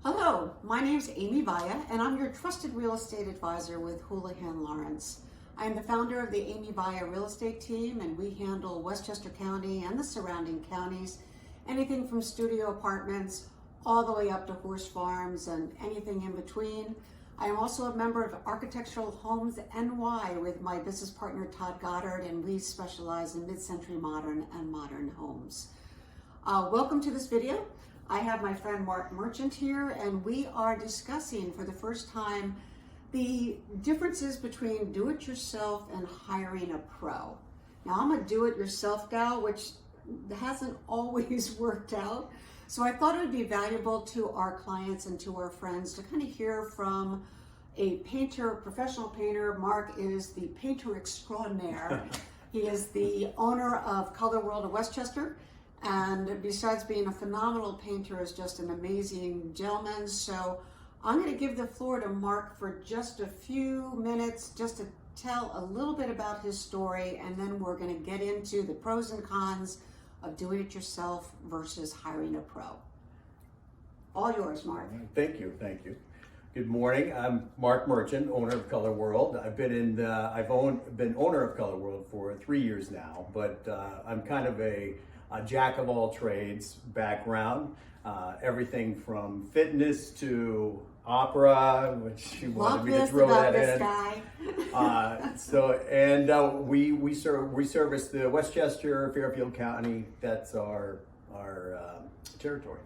Hello, my name is Amy Vaya, and I'm your trusted real estate advisor with Houlihan Lawrence. I am the founder of the Amy Vaya Real Estate Team, and we handle Westchester County and the surrounding counties, anything from studio apartments all the way up to horse farms and anything in between. I am also a member of Architectural Homes NY with my business partner Todd Goddard, and we specialize in mid-century modern and modern homes. Welcome to this video. I have my friend Mark Merchant here, and we are discussing for the first time the differences between do-it-yourself and hiring a pro. Now, I'm a do-it-yourself gal, which hasn't always worked out. So I thought it would be valuable to our clients and to our friends to kind of hear from a painter, professional painter. Mark is the painter extraordinaire. He is the owner of Color World of Westchester. And besides being a phenomenal painter, is just an amazing gentleman. So I'm going to give the floor to Mark for just a few minutes just to tell a little bit about his story, and then we're going to get into the pros and cons of doing it yourself versus hiring a pro. All yours, Mark. Thank you. Good morning. I'm Mark Merchant, owner of Color World. I've been been owner of Color World for 3 years now, but I'm kind of a jack of all trades background, everything from fitness to opera, which you wanted me to throw that in. We service the Westchester, Fairfield County. That's our territory.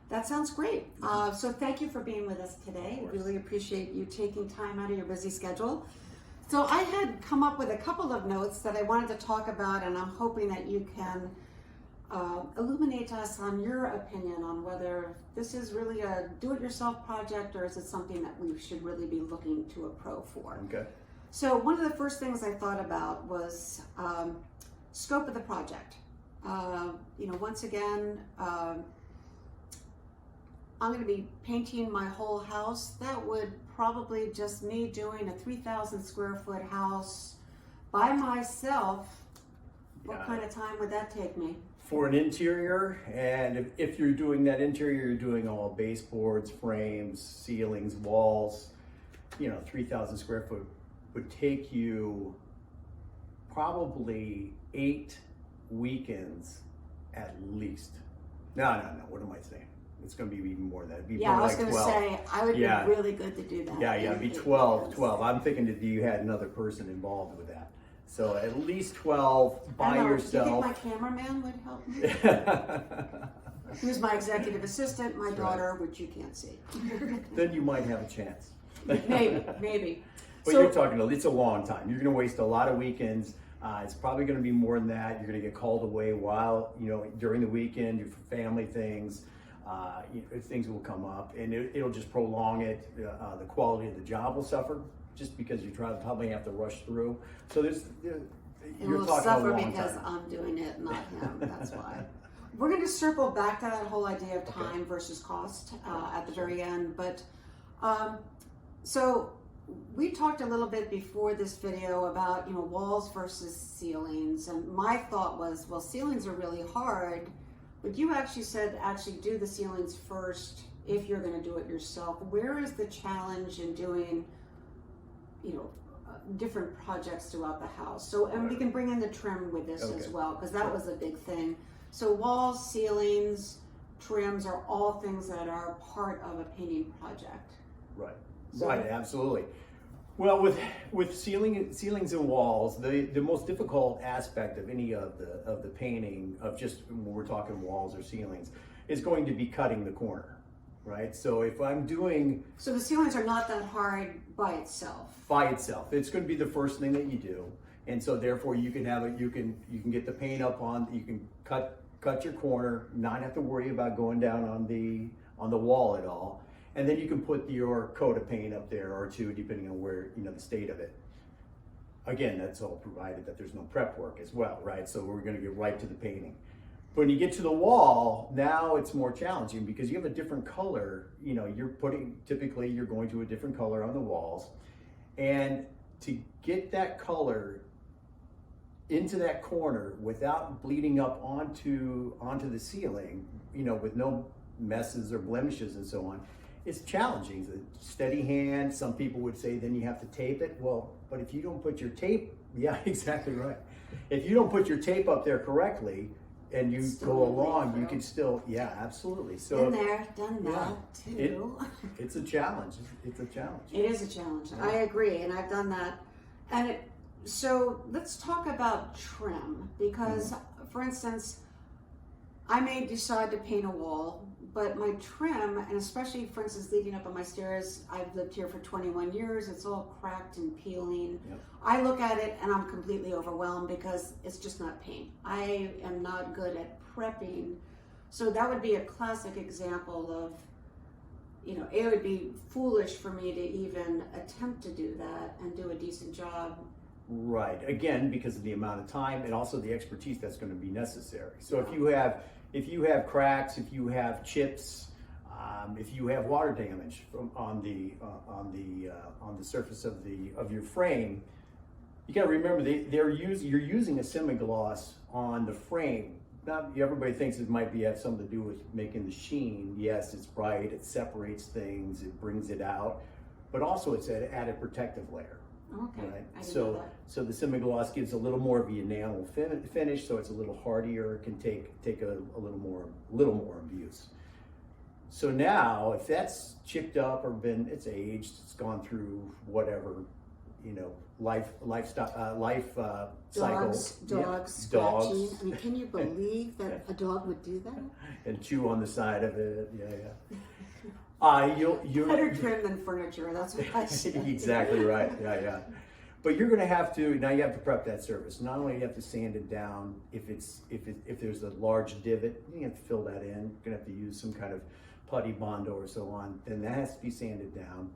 That sounds great. So thank you for being with us today. Really appreciate you taking time out of your busy schedule. So I had come up with a couple of notes that I wanted to talk about, and I'm hoping that you can illuminate us on your opinion on whether this is really a do-it-yourself project or is it something that we should really be looking to a pro for. Okay. So one of the first things I thought about was scope of the project. Once again, I'm going to be painting my whole house. That would probably just me doing a 3,000 square foot house by myself. What kind of time would that take me? For an interior, and if you're doing that interior, you're doing all baseboards, frames, ceilings, walls, 3,000 square foot would take you probably 8 weekends at least. No, what am I saying? It's going to be even more than that. It'd be more like 12. I was going to say, I would be really good to do that. Yeah, it'd be 12. I'm thinking that you had another person involved with that. So at least 12 by yourself. Do you think my cameraman would help me? Who's my executive assistant, my daughter, which you can't see. Then you might have a chance. Maybe. But you're talking, it's a long time. You're going to waste a lot of weekends. It's probably going to be more than that. You're going to get called away during the weekend, for family things. Things will come up, and it'll just prolong it. The quality of the job will suffer, just because you probably have to rush through. So you're talking a long because time. I'm doing it, not him. That's why. We're going to circle back to that whole idea of time versus cost at the very end. But so we talked a little bit before this video about walls versus ceilings, and my thought was, well, ceilings are really hard, but you actually said do the ceilings first if you're going to do it yourself. Where is the challenge in doing different projects throughout the house? So, and we can bring in the trim with this as well, because that was a big thing. So walls, ceilings, trims are all things that are part of a painting project. Right, absolutely. Well, with ceilings and walls, the most difficult aspect of any of the painting of just when we're talking walls or ceilings is going to be cutting the corner. Right, so if I'm doing... So the ceilings are not that hard by itself. It's going to be the first thing that you do, and so therefore you can get the paint up on. You can cut your corner, not have to worry about going down on the wall at all, and then you can put your coat of paint up there or two, depending on where the state of it. Again, that's all provided that there's no prep work as well, right? So we're going to get right to the painting. But when you get to the wall, now it's more challenging because you have a different color. Typically you're going to a different color on the walls. And to get that color into that corner without bleeding up onto the ceiling, with no messes or blemishes and so on. It's challenging. It's a steady hand. Some people would say then you have to tape it. Well, but if you don't put your tape, yeah, exactly right. If you don't put your tape up there correctly and you Still go a way along, through. you can still, yeah, absolutely. So Been there, done that too. it's a challenge. It's a challenge. It is a challenge. Yeah. I agree, and I've done that. And so let's talk about trim because, for instance, I may decide to paint a wall, but my trim, and especially, for instance, leading up on my stairs, I've lived here for 21 years. It's all cracked and peeling. Yep. I look at it and I'm completely overwhelmed because it's just not paint. I am not good at prepping. So that would be a classic example of, it would be foolish for me to even attempt to do that and do a decent job. Right. Again, because of the amount of time and also the expertise that's going to be necessary. So if you have cracks, if you have chips, if you have water damage on the surface of your frame, you got to remember you're using a semi-gloss on the frame. Not everybody thinks it might have something to do with making the sheen. Yes, it's bright, it separates things, it brings it out, but also it's an added protective layer. Okay, Right. I didn't know that. So the semi-gloss gives a little more of the enamel finish, so it's a little hardier. It can take a little more abuse. So now, if that's chipped up or it's aged, it's gone through whatever, life cycle. Dogs scratching. I mean, can you believe that a dog would do that? And chew on the side of it. Yeah. You Better trim than furniture. That's what I say. Exactly right. Yeah. But you're going to have to prep that surface. Not only do you have to sand it down, if there's a large divot, you have to fill that in. You're going to have to use some kind of putty bondo or so on. Then that has to be sanded down.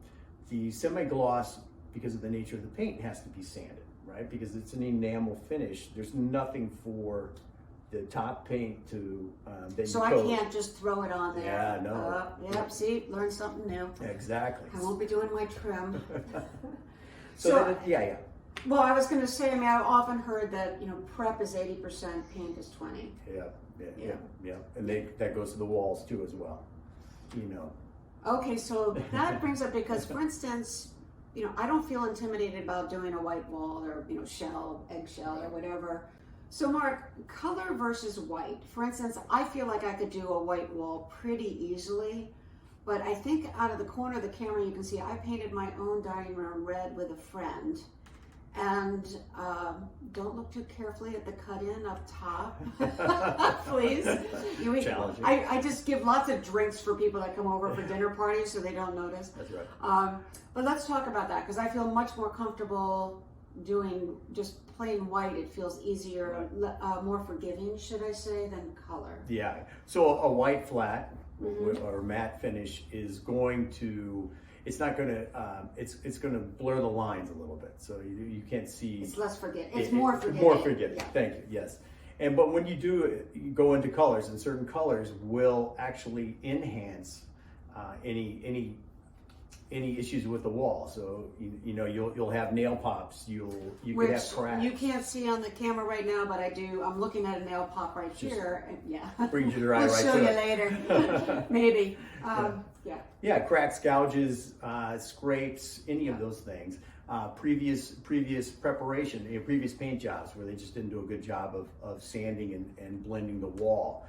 The semi-gloss, because of the nature of the paint, has to be sanded, right? Because it's an enamel finish. There's nothing for the top paint to that So you I coat. can't just throw it on there. Yeah, no. Yep, see, learn something new. Exactly. I won't be doing my trim. So yeah. Well, I was going to say, I've often heard that, prep is 80%, paint is 20. Yeah. And that goes to the walls too as well. Okay, so that brings up, because for instance, I don't feel intimidated about doing a white wall or, eggshell or whatever. So Mark, color versus white. For instance, I feel like I could do a white wall pretty easily, but I think out of the corner of the camera you can see I painted my own dining room red with a friend. And don't look too carefully at the cut-in up top, please. Challenging. I just give lots of drinks for people that come over for dinner parties so they don't notice. That's right. But let's talk about that, because I feel much more comfortable doing just plain white. It feels easier, more forgiving, should I say, than color. Yeah. So a white flat or matte finish is going to. It's not going to. It's going to blur the lines a little bit, so you can't see. It's less forgiving. It's more forgiving. More forgiving. Yeah. Thank you. Yes. But when you go into colors, and certain colors will actually enhance any issues with the wall. So you'll have nail pops. You could have cracks. You can't see on the camera right now, but I do. I'm looking at a nail pop right here. And yeah. Brings you right I'll right show to you it. later. Maybe. Yeah. Yeah, cracks, gouges, scrapes, any of those things. Previous preparation, previous paint jobs where they just didn't do a good job of sanding and blending the wall.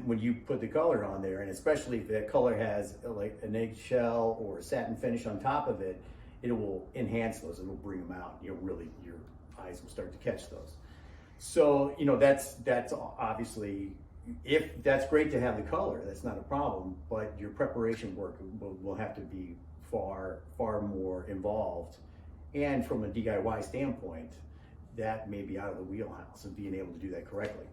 When you put the color on there, and especially if that color has like an eggshell or a satin finish on top of it, it will enhance those. It will bring them out. Your eyes will start to catch those. So that's obviously. If that's great to have the color, that's not a problem, but your preparation work will have to be far more involved. And from a DIY standpoint, that may be out of the wheelhouse of being able to do that correctly.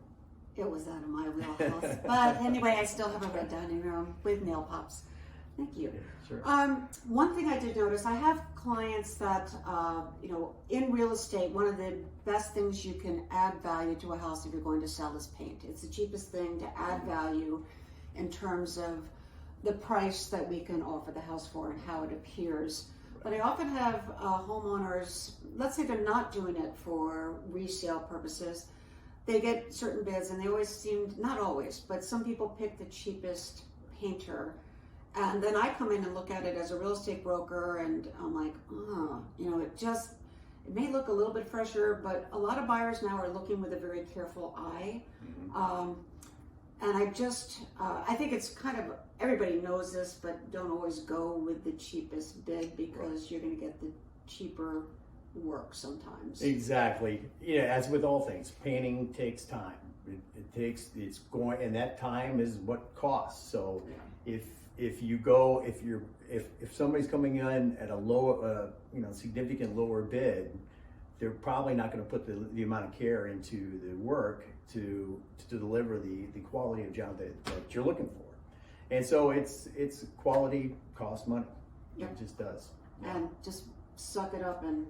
It was out of my wheelhouse. But anyway, I still have a red dining room with nail pops. Thank you. Sure. One thing I did notice, I have clients that, in real estate, one of the best things you can add value to a house if you're going to sell is paint. It's the cheapest thing to add value in terms of the price that we can offer the house for and how it appears. But I often have homeowners, let's say they're not doing it for resale purposes, they get certain bids, and they always seem, not always, but some people pick the cheapest painter. And then I come in and look at it as a real estate broker, and I'm like, oh, you know, it may look a little bit fresher, but a lot of buyers now are looking with a very careful eye. And I think it's kind of, everybody knows this, but don't always go with the cheapest bid, because you're going to get the cheaper work sometimes. Exactly. Yeah, as with all things, painting takes time. And that time is what costs. So if somebody's coming in at a low, significant lower bid, they're probably not going to put the amount of care into the work to deliver the quality of job that you're looking for. And so it's quality costs money. Yep. It just does. And just suck it up and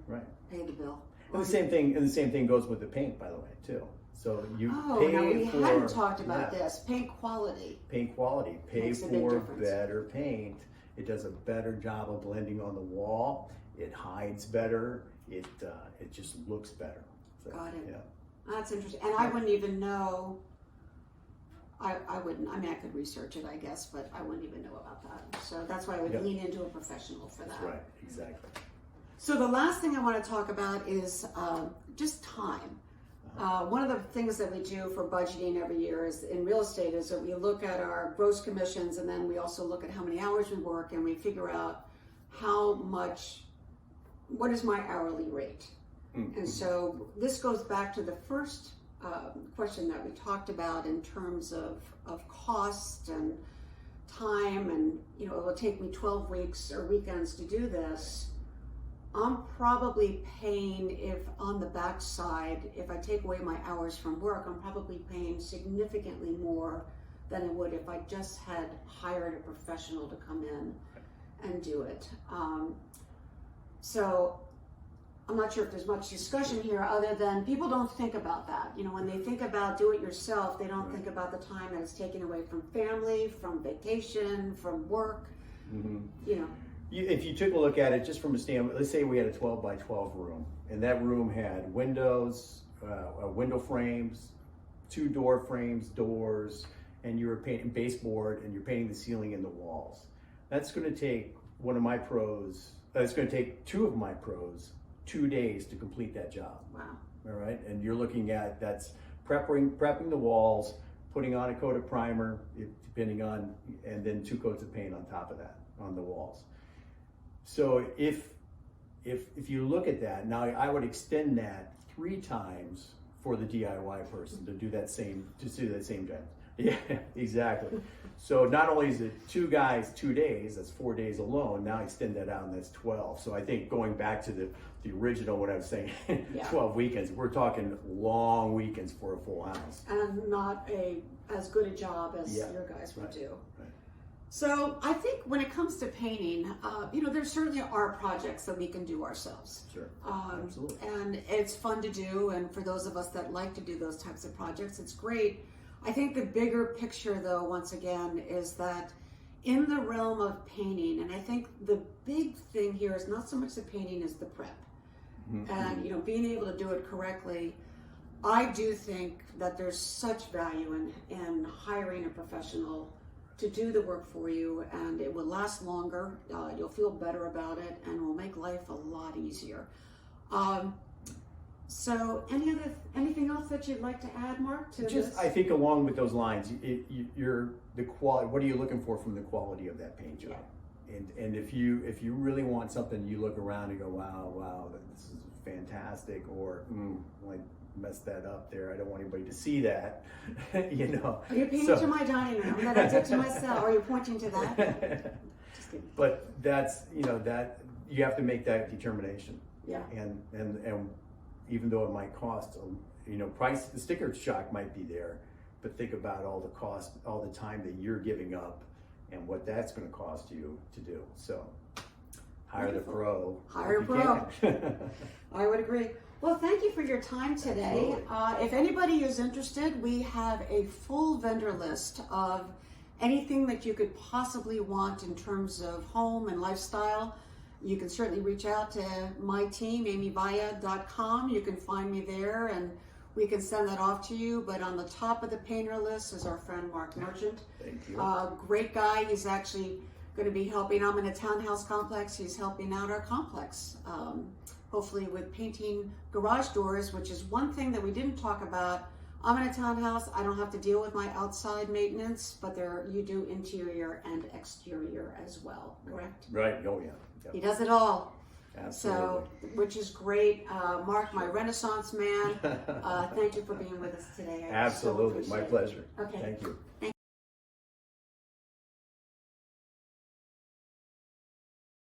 pay the bill. And the same thing goes with the paint, by the way, too. So you pay now we for, hadn't talked about this. Paint quality. Paint quality. Pay Makes a big for difference. better paint. It does a better job of blending on the wall. It hides better. It just looks better. So, Got it. Yeah. That's interesting. And I wouldn't even know. I wouldn't. I mean, I could research it, I guess, but I wouldn't even know about that. So that's why I would lean into a professional for that. That's right. Exactly. So the last thing I want to talk about is just time. One of the things that we do for budgeting every year is in real estate is that we look at our gross commissions, and then we also look at how many hours we work, and we figure out what is my hourly rate. And so this goes back to the first question that we talked about in terms of cost and time, and it will take me 12 weeks or weekends to do this. I'm probably paying, if on the backside, if I take away my hours from work, I'm probably paying significantly more than I would if I just had hired a professional to come in and do it. So I'm not sure if there's much discussion here other than people don't think about that. When they think about do it yourself, they don't think about the time that it's taken away from family, from vacation, from work. If you took a look at it just from a standpoint, let's say we had a 12 by 12 room, and that room had windows, window frames, 2 door frames, doors, and you were painting baseboard, and you're painting the ceiling and the walls. That's going to take it's going to take 2 of my pros 2 days to complete that job. Wow. All right, and you're looking at that's prepping the walls, putting on a coat of primer, depending on, and then 2 coats of paint on top of that on the walls. So if you look at that, now I would extend that 3 times for the DIY person to do that same job. Yeah, exactly. So not only is it 2 guys, 2 days, that's 4 days alone, now extend that out and that's 12. So I think going back to the original, what I was saying, 12 weekends, we're talking long weekends for a full house. And not as good a job as your guys would do. Right. So I think when it comes to painting, there certainly are projects that we can do ourselves. Sure, absolutely. And it's fun to do, and for those of us that like to do those types of projects, it's great. I think the bigger picture, though, once again, is that in the realm of painting, and I think the big thing here is not so much the painting as the prep. And, being able to do it correctly. I do think that there's such value in hiring a professional to do the work for you, and it will last longer. You'll feel better about it, and will make life a lot easier. So, anything else that you'd like to add, Mark? To this? I think along with those lines, the quality. What are you looking for from the quality of that paint job? And if you really want something, you look around and go, wow, this is fantastic, or like messed that up there. I don't want anybody to see that. Are you painting to my dining room that I did to myself? Are you pointing to that? Just kidding. But that's that you have to make that determination. Yeah. And even though it might cost, price, the sticker shock might be there, but think about all the cost, all the time that you're giving up, and what that's going to cost you to do. So, hire the pro. Hire a pro. I would agree. Well, thank you for your time today. If anybody is interested, we have a full vendor list of anything that you could possibly want in terms of home and lifestyle. You can certainly reach out to my team, amyvaya.com. You can find me there, and we can send that off to you. But on the top of the painter list is our friend Mark Merchant. Thank you. Great guy. He's actually going to be helping. I'm in a townhouse complex. He's helping out our complex, hopefully with painting garage doors, which is one thing that we didn't talk about. I'm in a townhouse. I don't have to deal with my outside maintenance, but you do interior and exterior as well, correct? Right. Oh, yeah. He does it all. Absolutely. So, which is great. Mark, my Renaissance man, thank you for being with us today. I so Absolutely. My appreciate it. pleasure. Okay. Thank you.